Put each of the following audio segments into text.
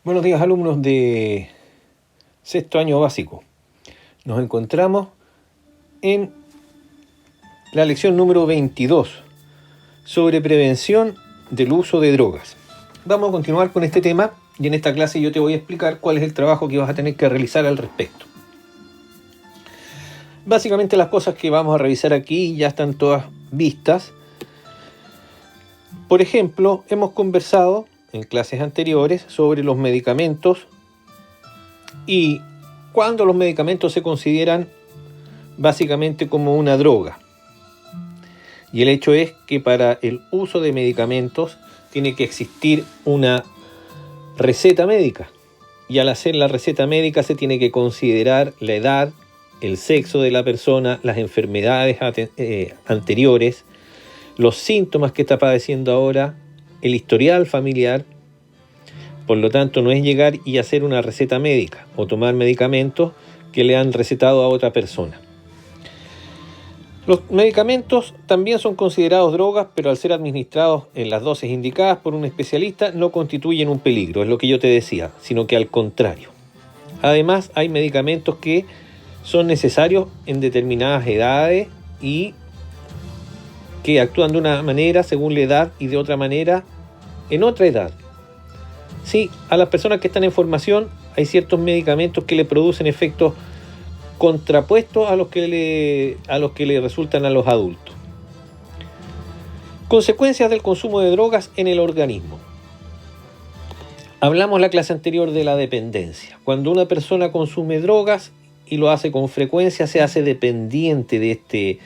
Buenos días, alumnos de sexto año básico. Nos encontramos en la lección número 22 sobre prevención del uso de drogas. Vamos a continuar con este tema y en esta clase yo te voy a explicar cuál es el trabajo que vas a tener que realizar al respecto. Básicamente las cosas que vamos a revisar aquí ya están todas vistas. Por ejemplo, hemos conversado en clases anteriores sobre los medicamentos y cuando los medicamentos se consideran básicamente como una droga. Y el hecho es que para el uso de medicamentos tiene que existir una receta médica. Y al hacer la receta médica se tiene que considerar la edad, el sexo de la persona, las enfermedades anteriores, los síntomas que está padeciendo ahora, el historial familiar. Por lo tanto, no es llegar y hacer una receta médica o tomar medicamentos que le han recetado a otra persona. Los medicamentos también son considerados drogas, pero al ser administrados en las dosis indicadas por un especialista no constituyen un peligro, es lo que yo te decía, sino que al contrario. Además, hay medicamentos que son necesarios en determinadas edades y que actúan de una manera según la edad y de otra manera en otra edad. Sí, a las personas que están en formación hay ciertos medicamentos que le producen efectos contrapuestos a los que le resultan a los adultos. Consecuencias del consumo de drogas en el organismo. Hablamos en la clase anterior de la dependencia. Cuando una persona consume drogas y lo hace con frecuencia, se hace dependiente de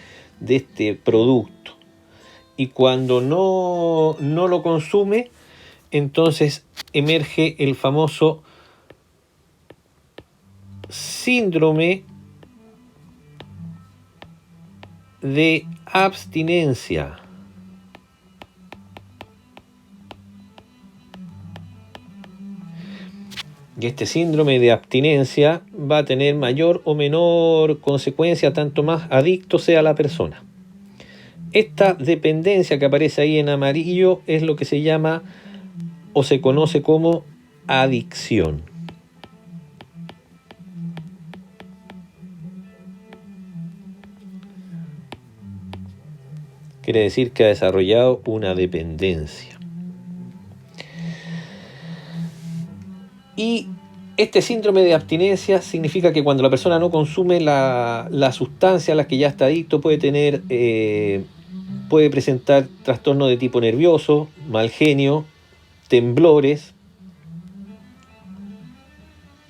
este producto. Y cuando no lo consume, entonces emerge el famoso síndrome de abstinencia. Y este síndrome de abstinencia va a tener mayor o menor consecuencia, tanto más adicto sea la persona. Esta dependencia que aparece ahí en amarillo es lo que se llama o se conoce como adicción. Quiere decir que ha desarrollado una dependencia. Y este síndrome de abstinencia significa que cuando la persona no consume la sustancia a la que ya está adicto, puede presentar trastorno de tipo nervioso, mal genio, temblores,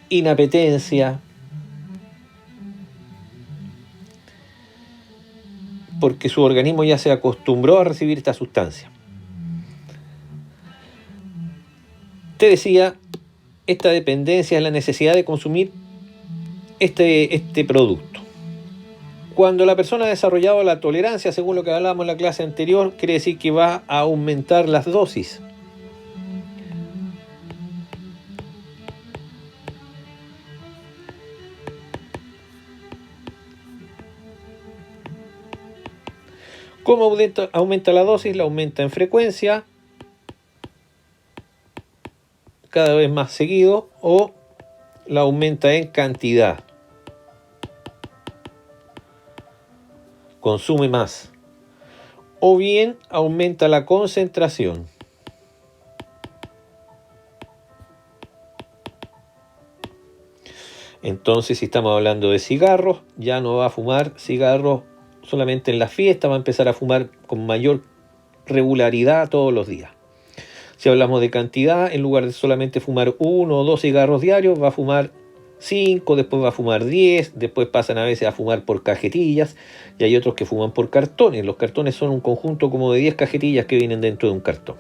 inapetencia, porque su organismo ya se acostumbró a recibir esta sustancia. Te decía, esta dependencia es la necesidad de consumir este producto. Cuando la persona ha desarrollado la tolerancia, según lo que hablábamos en la clase anterior, quiere decir que va a aumentar las dosis. ¿Cómo aumenta la dosis? La aumenta en frecuencia, cada vez más seguido, o la aumenta en cantidad. Consume más. O bien aumenta la concentración. Entonces, si estamos hablando de cigarros, ya no va a fumar cigarros solamente en la fiesta, va a empezar a fumar con mayor regularidad todos los días. Si hablamos de cantidad, en lugar de solamente fumar 1 o 2 cigarros diarios, va a fumar 5, después va a fumar 10, después pasan a veces a fumar por cajetillas y hay otros que fuman por cartones. Los cartones son un conjunto como de 10 cajetillas que vienen dentro de un cartón.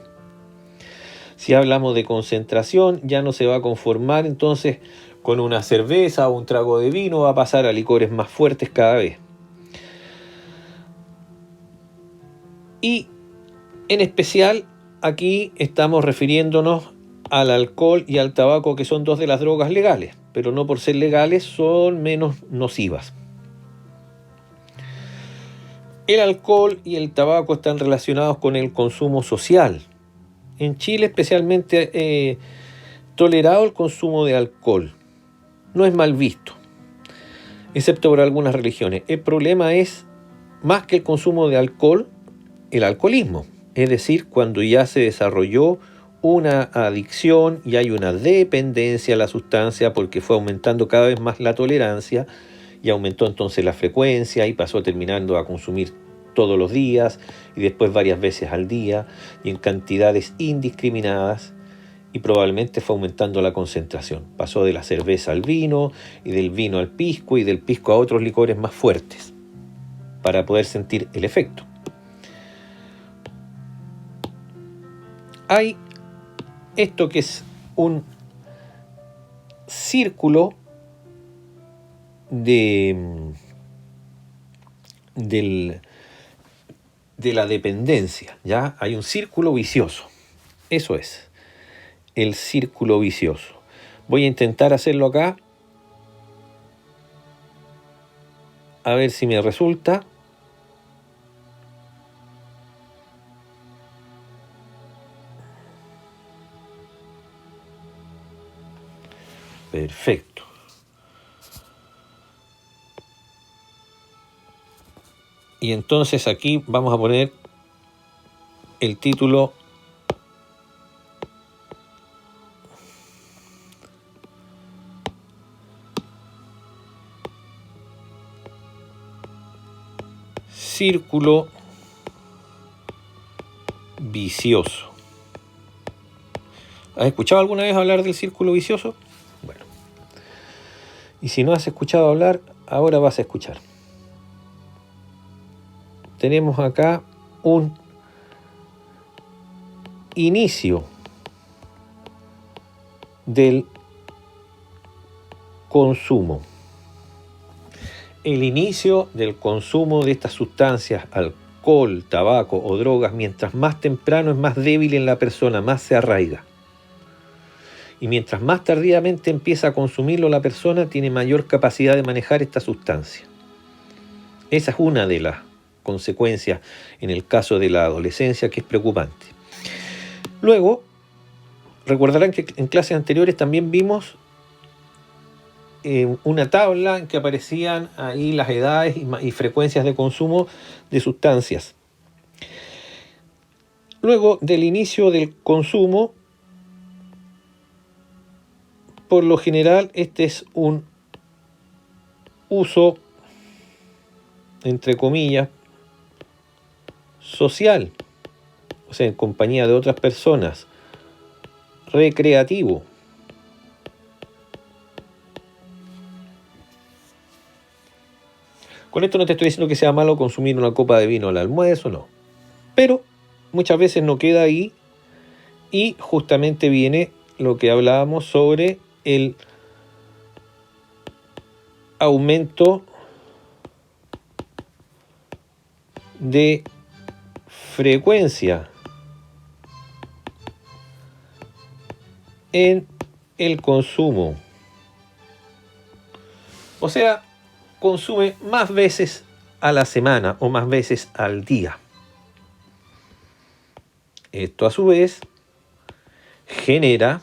Si hablamos de concentración, ya no se va a conformar entonces con una cerveza o un trago de vino, va a pasar a licores más fuertes cada vez. Y en especial aquí estamos refiriéndonos al alcohol y al tabaco, que son dos de las drogas legales, pero no por ser legales son menos nocivas. El alcohol y el tabaco están relacionados con el consumo social. En Chile especialmente tolerado el consumo de alcohol. No es mal visto, excepto por algunas religiones. El problema es, más que el consumo de alcohol, el alcoholismo. Es decir, cuando ya se desarrolló una adicción y hay una dependencia a la sustancia porque fue aumentando cada vez más la tolerancia y aumentó entonces la frecuencia y pasó terminando a consumir todos los días y después varias veces al día y en cantidades indiscriminadas, y probablemente fue aumentando la concentración. Pasó de la cerveza al vino y del vino al pisco y del pisco a otros licores más fuertes para poder sentir el efecto. Hay esto que es un círculo de la dependencia, ¿ya? Hay un círculo vicioso. Eso es, el círculo vicioso. Voy a intentar hacerlo acá, a ver si me resulta. Perfecto. Y entonces aquí vamos a poner el título Círculo vicioso. ¿Has escuchado alguna vez hablar del círculo vicioso? Bueno, y si no has escuchado hablar, ahora vas a escuchar. Tenemos acá un inicio del consumo. El inicio del consumo de estas sustancias, alcohol, tabaco o drogas, mientras más temprano es más débil en la persona, más se arraiga. Y mientras más tardíamente empieza a consumirlo la persona, tiene mayor capacidad de manejar esta sustancia. Esa es una de las consecuencias en el caso de la adolescencia, que es preocupante. Luego, recordarán que en clases anteriores también vimos una tabla en que aparecían ahí las edades y frecuencias de consumo de sustancias. Luego del inicio del consumo, por lo general este es un uso, entre comillas, social, o sea, en compañía de otras personas, recreativo. Con esto no te estoy diciendo que sea malo consumir una copa de vino al almuerzo, no. Pero muchas veces no queda ahí y justamente viene lo que hablábamos sobre el aumento de frecuencia en el consumo. O sea, consume más veces a la semana o más veces al día. Esto a su vez genera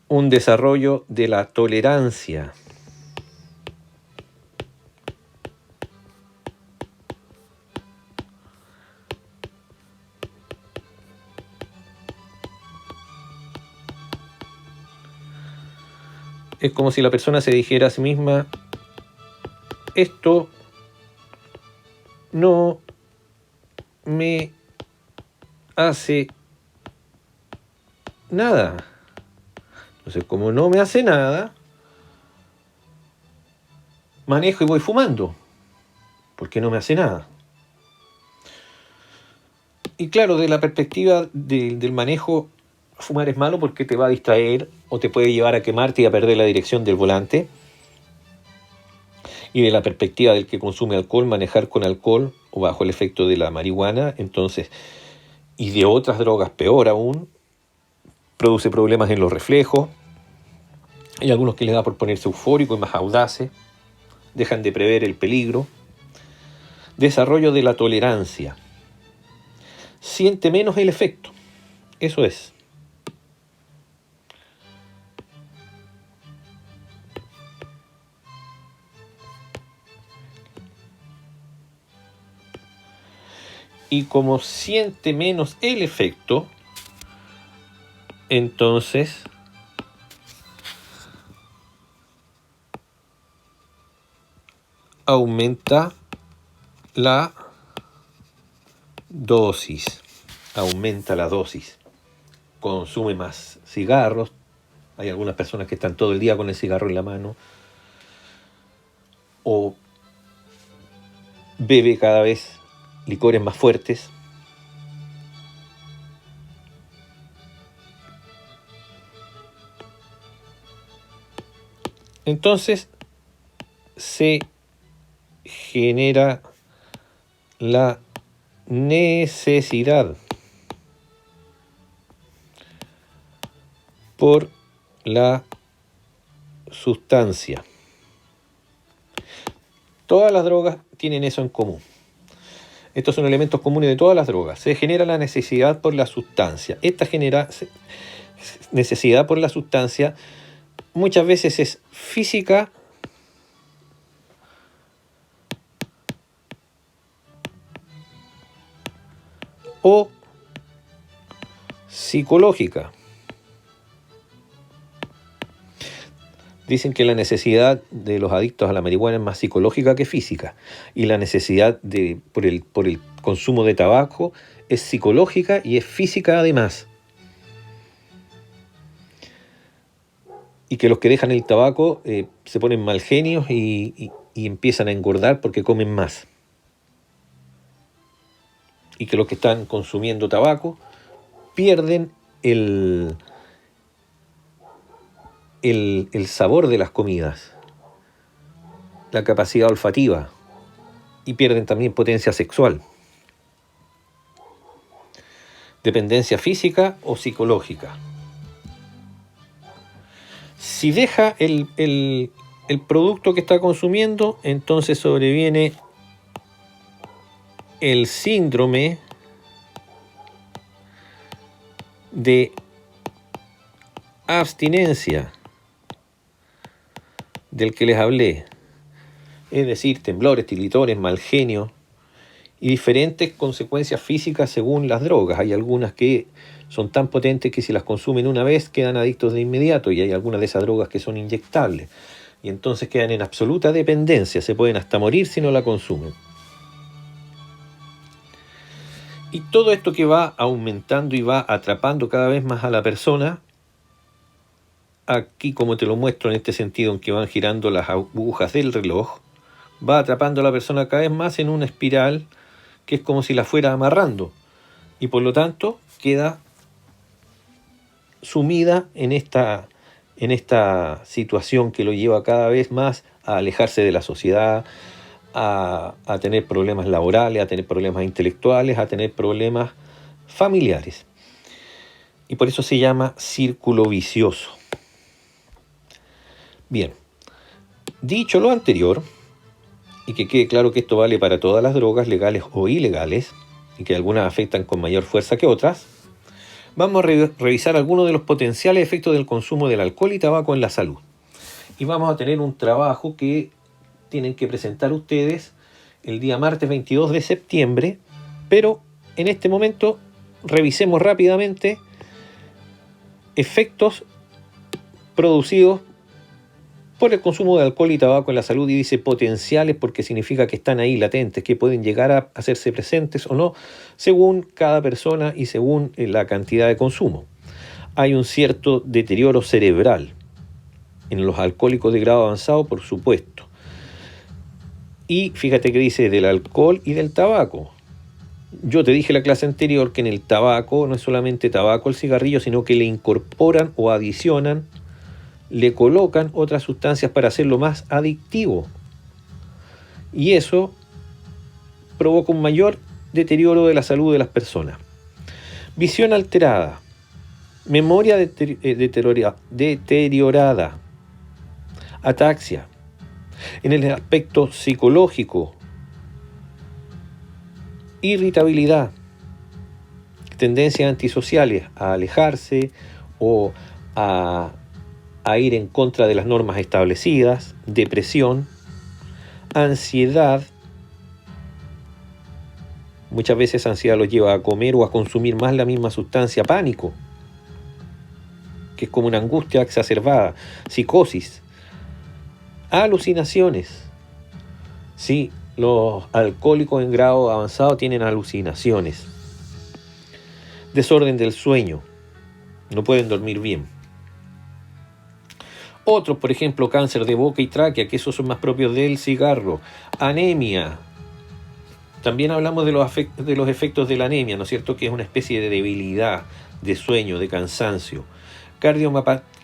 un desarrollo de la tolerancia. Es como si la persona se dijera a sí misma: esto no me hace nada. Entonces, como no me hace nada, manejo y voy fumando, porque no me hace nada. Y claro, de la perspectiva del manejo, fumar es malo porque te va a distraer o te puede llevar a quemarte y a perder la dirección del volante. Y de la perspectiva del que consume alcohol, manejar con alcohol o bajo el efecto de la marihuana, entonces, y de otras drogas peor aún, produce problemas en los reflejos. Hay algunos que les da por ponerse eufórico y más audaces, dejan de prever el peligro. Desarrollo de la tolerancia. Siente menos el efecto. Eso es. Y como siente menos el efecto, entonces aumenta la dosis. Aumenta la dosis. Consume más cigarros. Hay algunas personas que están todo el día con el cigarro en la mano. O bebe cada vez licores más fuertes. Entonces se genera la necesidad por la sustancia. Todas las drogas tienen eso en común. Estos son elementos comunes de todas las drogas. Se genera la necesidad por la sustancia. Esta necesidad por la sustancia muchas veces es física o psicológica. Dicen que la necesidad de los adictos a la marihuana es más psicológica que física, y la necesidad por el consumo de tabaco es psicológica y es física además. Y que los que dejan el tabaco se ponen mal genios y empiezan a engordar porque comen más. Y que los que están consumiendo tabaco pierden el sabor de las comidas, la capacidad olfativa, y pierden también potencia sexual, dependencia física o psicológica. Si deja el producto que está consumiendo, entonces sobreviene el síndrome de abstinencia del que les hablé, es decir, temblores, tiritores, mal genio y diferentes consecuencias físicas según las drogas. Hay algunas que son tan potentes que si las consumen una vez quedan adictos de inmediato, y hay algunas de esas drogas que son inyectables y entonces quedan en absoluta dependencia, se pueden hasta morir si no la consumen. Y todo esto que va aumentando y va atrapando cada vez más a la persona, aquí como te lo muestro en este sentido en que van girando las agujas del reloj, va atrapando a la persona cada vez más en una espiral que es como si la fuera amarrando, y por lo tanto queda sumida en esta situación que lo lleva cada vez más a alejarse de la sociedad, a tener problemas laborales, a tener problemas intelectuales, a tener problemas familiares. Y por eso se llama círculo vicioso. Bien, dicho lo anterior, y que quede claro que esto vale para todas las drogas, legales o ilegales, y que algunas afectan con mayor fuerza que otras, vamos a revisar algunos de los potenciales efectos del consumo del alcohol y tabaco en la salud. Y vamos a tener un trabajo que tienen que presentar ustedes el día martes 22 de septiembre, pero en este momento revisemos rápidamente efectos producidos por el consumo de alcohol y tabaco en la salud, y dice potenciales porque significa que están ahí latentes, que pueden llegar a hacerse presentes o no, según cada persona y según la cantidad de consumo. Hay un cierto deterioro cerebral en los alcohólicos de grado avanzado, por supuesto. Y fíjate que dice del alcohol y del tabaco. Yo te dije en la clase anterior que en el tabaco no es solamente tabaco el cigarrillo, sino que le incorporan o adicionan, le colocan otras sustancias para hacerlo más adictivo. Y eso provoca un mayor deterioro de la salud de las personas. Visión alterada, memoria deteriorada, ataxia. En el aspecto psicológico, irritabilidad. tendencias antisociales a alejarse o a ir en contra de las normas establecidas, depresión, ansiedad. Muchas veces ansiedad los lleva a comer o a consumir más la misma sustancia, pánico, que es como una angustia exacerbada, psicosis, alucinaciones. Sí, los alcohólicos en grado avanzado tienen alucinaciones, desorden del sueño, no pueden dormir bien. Otros, por ejemplo, cáncer de boca y tráquea, que esos son más propios del cigarro, anemia. También hablamos de los efectos de la anemia, ¿no es cierto?, que es una especie de debilidad, de sueño, de cansancio.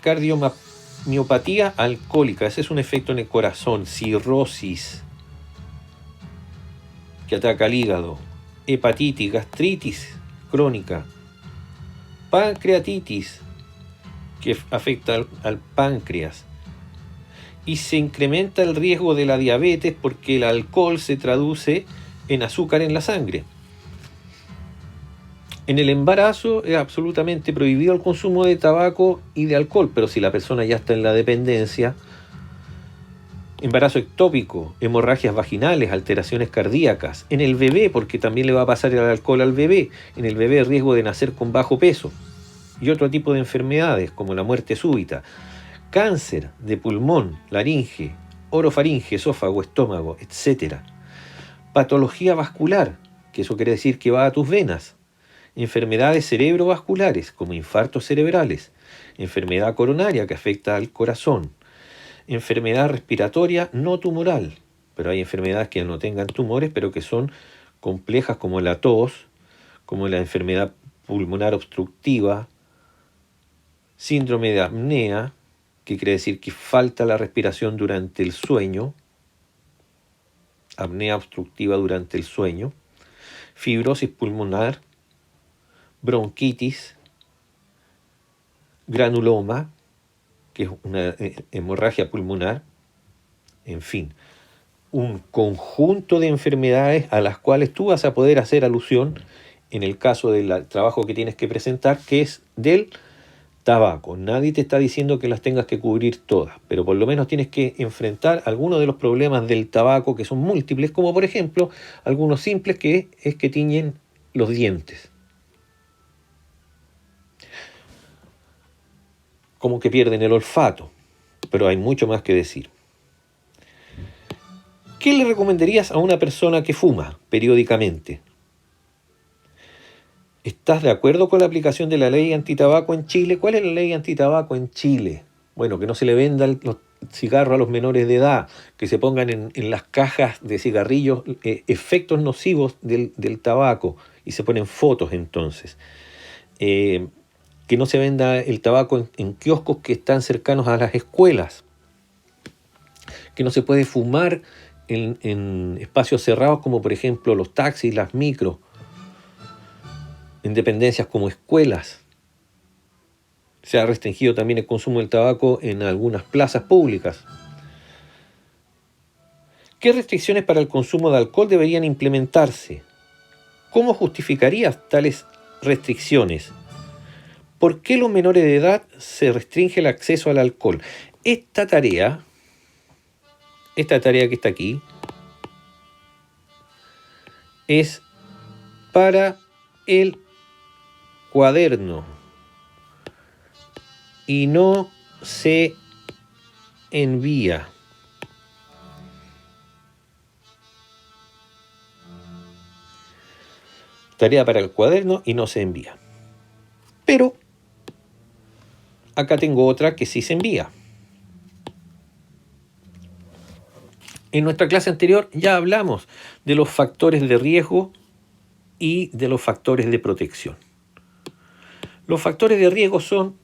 Cardiomiopatía alcohólica, ese es un efecto en el corazón. Cirrosis, que ataca al hígado. Hepatitis, gastritis crónica. Pancreatitis, que afecta al páncreas. Y se incrementa el riesgo de la diabetes porque el alcohol se traduce en azúcar en la sangre. En el embarazo es absolutamente prohibido el consumo de tabaco y de alcohol, pero si la persona ya está en la dependencia, embarazo ectópico, hemorragias vaginales, alteraciones cardíacas. En el bebé, porque también le va a pasar el alcohol al bebé. En el bebé riesgo de nacer con bajo peso. Y otro tipo de enfermedades, como la muerte súbita. Cáncer de pulmón, laringe, orofaringe, esófago, estómago, etc. Patología vascular, que eso quiere decir que va a tus venas. Enfermedades cerebrovasculares, como infartos cerebrales. Enfermedad coronaria, que afecta al corazón. Enfermedad respiratoria no tumoral, pero hay enfermedades que no tengan tumores, pero que son complejas, como la tos, como la enfermedad pulmonar obstructiva, síndrome de apnea, que quiere decir que falta la respiración durante el sueño, apnea obstructiva durante el sueño, fibrosis pulmonar, bronquitis, granuloma, que es una hemorragia pulmonar, en fin, un conjunto de enfermedades a las cuales tú vas a poder hacer alusión en el caso del trabajo que tienes que presentar, que es del tabaco. Nadie te está diciendo que las tengas que cubrir todas, pero por lo menos tienes que enfrentar algunos de los problemas del tabaco, que son múltiples, como por ejemplo algunos simples, que es que tiñen los dientes, como que pierden el olfato, pero hay mucho más que decir. ¿Qué le recomendarías a una persona que fuma periódicamente? ¿Estás de acuerdo con la aplicación de la ley antitabaco en Chile? ¿Cuál es la ley antitabaco en Chile? Bueno, que no se le vendan los cigarros a los menores de edad, que se pongan en las cajas de cigarrillos efectos nocivos del tabaco y se ponen fotos entonces. Que no se venda el tabaco en kioscos que están cercanos a las escuelas. Que no se puede fumar en espacios cerrados como por ejemplo los taxis, las micros, en dependencias como escuelas. Se ha restringido también el consumo del tabaco en algunas plazas públicas. ¿Qué restricciones para el consumo de alcohol deberían implementarse? ¿Cómo justificarías tales restricciones? ¿Por qué los menores de edad se restringe el acceso al alcohol? Esta tarea que está aquí, es para el cuaderno y no se envía. Tarea para el cuaderno y no se envía. Pero acá tengo otra que sí se envía. En nuestra clase anterior ya hablamos de los factores de riesgo y de los factores de protección. Los factores de riesgo son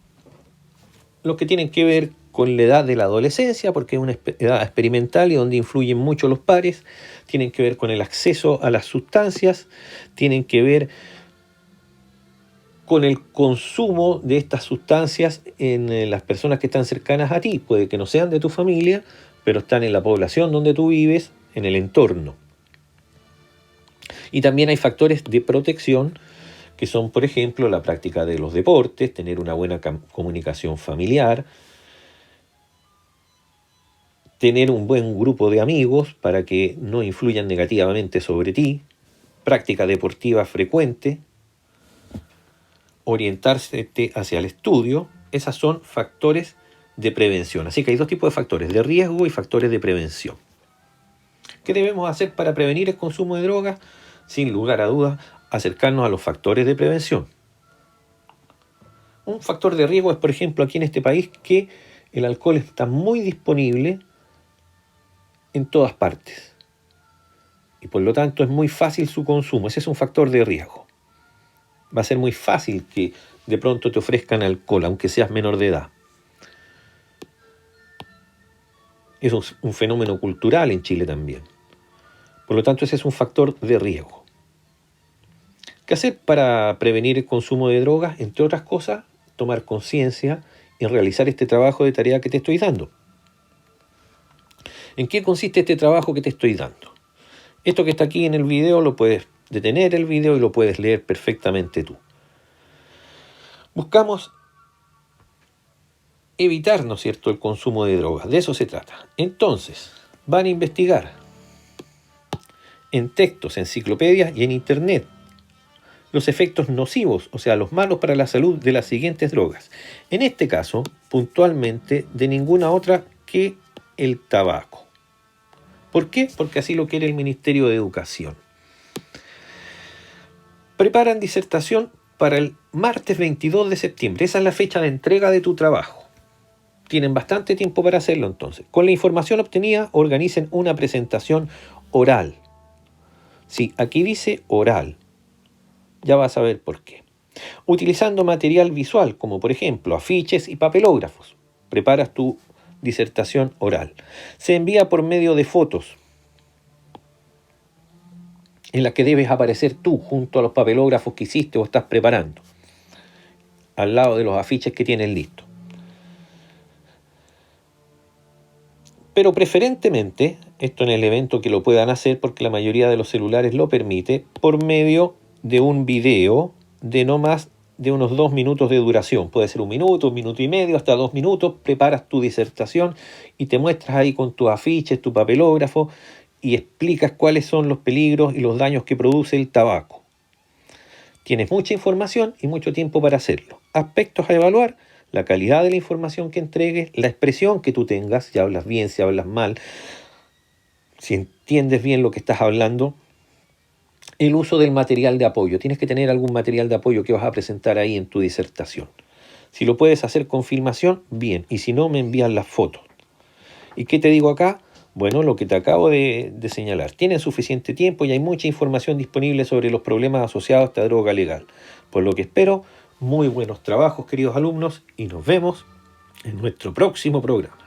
los que tienen que ver con la edad de la adolescencia, porque es una edad experimental y donde influyen mucho los pares, tienen que ver con el acceso a las sustancias, tienen que ver con el consumo de estas sustancias en las personas que están cercanas a ti. Puede que no sean de tu familia, pero están en la población donde tú vives, en el entorno. Y también hay factores de protección que son, por ejemplo, la práctica de los deportes, tener una buena comunicación familiar, tener un buen grupo de amigos para que no influyan negativamente sobre ti, práctica deportiva frecuente, orientarse hacia el estudio. Esas son factores de prevención. Así que hay dos tipos de factores, de riesgo y factores de prevención. ¿Qué debemos hacer para prevenir el consumo de drogas? Sin lugar a dudas, acercarnos a los factores de prevención. Un factor de riesgo es, por ejemplo, aquí en este país, que el alcohol está muy disponible en todas partes. Y por lo tanto es muy fácil su consumo. Ese es un factor de riesgo. Va a ser muy fácil que de pronto te ofrezcan alcohol, aunque seas menor de edad. Eso es un fenómeno cultural en Chile también. Por lo tanto, ese es un factor de riesgo. ¿Qué hacer para prevenir el consumo de drogas? Entre otras cosas, tomar conciencia y realizar este trabajo de tarea que te estoy dando. ¿En qué consiste este trabajo que te estoy dando? Esto que está aquí en el video lo puedes detener el video y lo puedes leer perfectamente tú. Buscamos evitar, ¿no es cierto?, el consumo de drogas. De eso se trata. Entonces, van a investigar en textos, enciclopedias y en internet los efectos nocivos, o sea, los malos para la salud de las siguientes drogas. En este caso, puntualmente, de ninguna otra que el tabaco. ¿Por qué? Porque así lo quiere el Ministerio de Educación. Preparan disertación para el martes 22 de septiembre. Esa es la fecha de entrega de tu trabajo. Tienen bastante tiempo para hacerlo entonces. Con la información obtenida, organicen una presentación oral. Sí, aquí dice oral. Ya vas a ver por qué. Utilizando material visual, como por ejemplo afiches y papelógrafos. Preparas tu disertación oral. Se envía por medio de fotos, en las que debes aparecer tú junto a los papelógrafos que hiciste o estás preparando, al lado de los afiches que tienes listos. Pero preferentemente, esto en el evento que lo puedan hacer, porque la mayoría de los celulares lo permite, por medio de un video de no más de unos 2 minutos de duración. Puede ser 1 minuto, 1 minuto y medio, hasta 2 minutos. Preparas tu disertación y te muestras ahí con tus afiches, tu papelógrafo, y explicas cuáles son los peligros y los daños que produce el tabaco. Tienes mucha información y mucho tiempo para hacerlo. Aspectos a evaluar: la calidad de la información que entregues, la expresión que tú tengas, si hablas bien, si hablas mal, si entiendes bien lo que estás hablando. El uso del material de apoyo. Tienes que tener algún material de apoyo que vas a presentar ahí en tu disertación. Si lo puedes hacer con filmación, bien. Y si no, me envías las fotos. ¿Y qué te digo acá? Bueno, lo que te acabo de señalar. Tienes suficiente tiempo y hay mucha información disponible sobre los problemas asociados a esta droga legal. Por lo que espero muy buenos trabajos, queridos alumnos, y nos vemos en nuestro próximo programa.